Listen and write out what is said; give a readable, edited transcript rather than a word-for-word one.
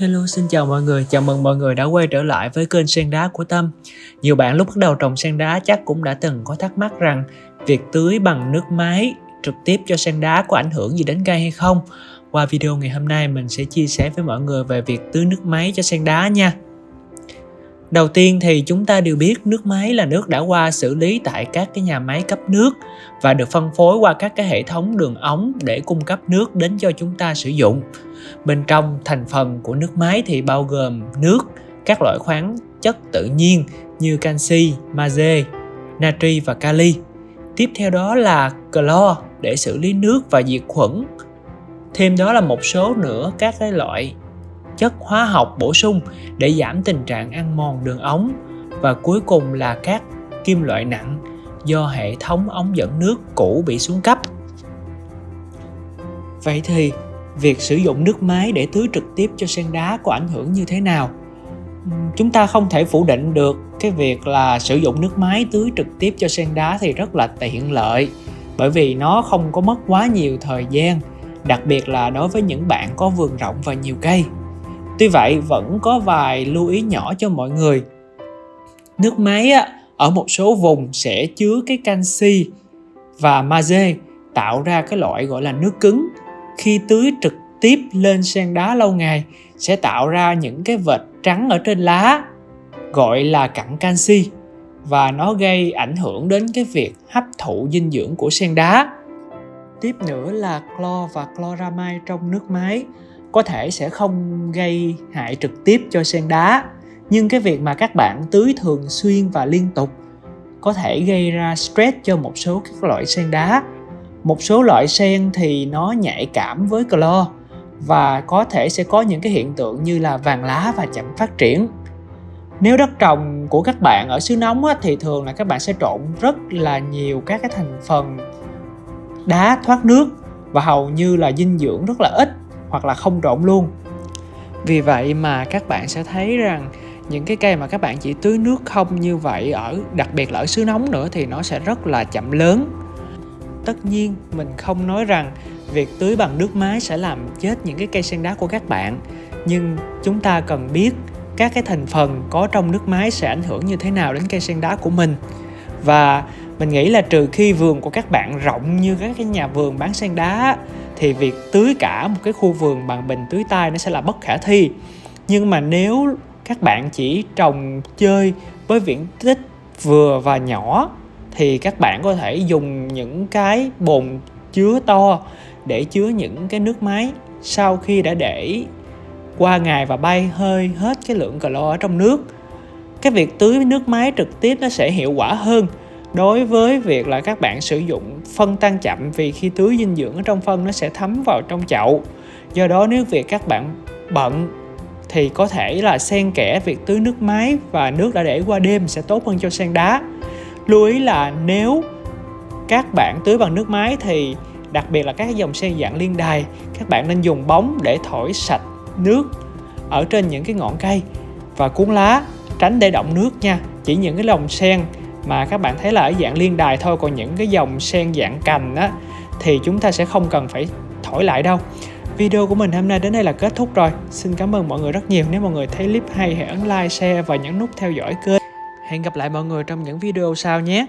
Hello, xin chào mọi người, chào mừng mọi người đã quay trở lại với kênh Sen Đá của Tâm. Nhiều bạn lúc bắt đầu trồng sen đá chắc cũng đã từng có thắc mắc rằng việc tưới bằng nước máy trực tiếp cho sen đá có ảnh hưởng gì đến cây hay không. Qua video ngày hôm nay mình sẽ chia sẻ với mọi người về việc tưới nước máy cho sen đá nha. Đầu tiên thì chúng ta đều biết nước máy là nước đã qua xử lý tại các cái nhà máy cấp nước và được phân phối qua các cái hệ thống đường ống để cung cấp nước đến cho chúng ta sử dụng. Bên trong thành phần của nước máy thì bao gồm nước, các loại khoáng chất tự nhiên như canxi, magie, natri và kali. Tiếp theo đó là clo để xử lý nước và diệt khuẩn. Thêm đó là một số nữa các cái loại chất hóa học bổ sung để giảm tình trạng ăn mòn đường ống. Và cuối cùng là các kim loại nặng do hệ thống ống dẫn nước cũ bị xuống cấp. Vậy thì việc sử dụng nước máy để tưới trực tiếp cho sen đá có ảnh hưởng như thế nào? Chúng ta không thể phủ định được cái việc là sử dụng nước máy tưới trực tiếp cho sen đá thì rất là tiện lợi, bởi vì nó không có mất quá nhiều thời gian, đặc biệt là đối với những bạn có vườn rộng và nhiều cây. Tuy vậy vẫn có vài lưu ý nhỏ cho mọi người. Nước máy ở một số vùng sẽ chứa cái canxi và magie tạo ra cái loại gọi là nước cứng. Khi tưới trực tiếp lên sen đá lâu ngày sẽ tạo ra những cái vệt trắng ở trên lá gọi là cặn canxi, và nó gây ảnh hưởng đến cái việc hấp thụ dinh dưỡng của sen đá. Tiếp nữa là clo và chloramine trong nước máy có thể sẽ không gây hại trực tiếp cho sen đá, nhưng cái việc mà các bạn tưới thường xuyên và liên tục có thể gây ra stress cho một số các loại sen đá. Một số loại sen thì nó nhạy cảm với clo và có thể sẽ có những cái hiện tượng như là vàng lá và chậm phát triển. Nếu đất trồng của các bạn ở xứ nóng thì thường là các bạn sẽ trộn rất là nhiều các cái thành phần đá thoát nước và hầu như là dinh dưỡng rất là ít hoặc là không trộn luôn. Vì vậy mà các bạn sẽ thấy rằng những cái cây mà các bạn chỉ tưới nước không như vậy, đặc biệt là ở xứ nóng nữa, thì nó sẽ rất là chậm lớn. Tất nhiên mình không nói rằng việc tưới bằng nước máy sẽ làm chết những cái cây sen đá của các bạn, nhưng chúng ta cần biết các cái thành phần có trong nước máy sẽ ảnh hưởng như thế nào đến cây sen đá của mình. Và mình nghĩ là trừ khi vườn của các bạn rộng như các cái nhà vườn bán sen đá thì việc tưới cả một cái khu vườn bằng bình tưới tay nó sẽ là bất khả thi. Nhưng mà nếu các bạn chỉ trồng chơi với diện tích vừa và nhỏ thì các bạn có thể dùng những cái bồn chứa to để chứa những cái nước máy sau khi đã để qua ngày và bay hơi hết cái lượng calo ở trong nước. Cái việc tưới nước máy trực tiếp nó sẽ hiệu quả hơn đối với việc là các bạn sử dụng phân tan chậm, vì khi tưới dinh dưỡng ở trong phân nó sẽ thấm vào trong chậu. Do đó nếu việc các bạn bận thì có thể là xen kẽ việc tưới nước máy và nước đã để qua đêm sẽ tốt hơn cho sen đá. Lưu ý là nếu các bạn tưới bằng nước máy thì đặc biệt là các dòng sen dạng liên đài, các bạn nên dùng bóng để thổi sạch nước ở trên những cái ngọn cây và cuốn lá, tránh để động nước nha. Chỉ những cái dòng sen mà các bạn thấy là ở dạng liên đài thôi, còn những cái dòng sen dạng cành thì chúng ta sẽ không cần phải thổi lại đâu. Video của mình hôm nay đến đây là kết thúc rồi. Xin cảm ơn mọi người rất nhiều. Nếu mọi người thấy clip hay hãy ấn like, share và nhấn nút theo dõi kênh. Hẹn gặp lại mọi người trong những video sau nhé.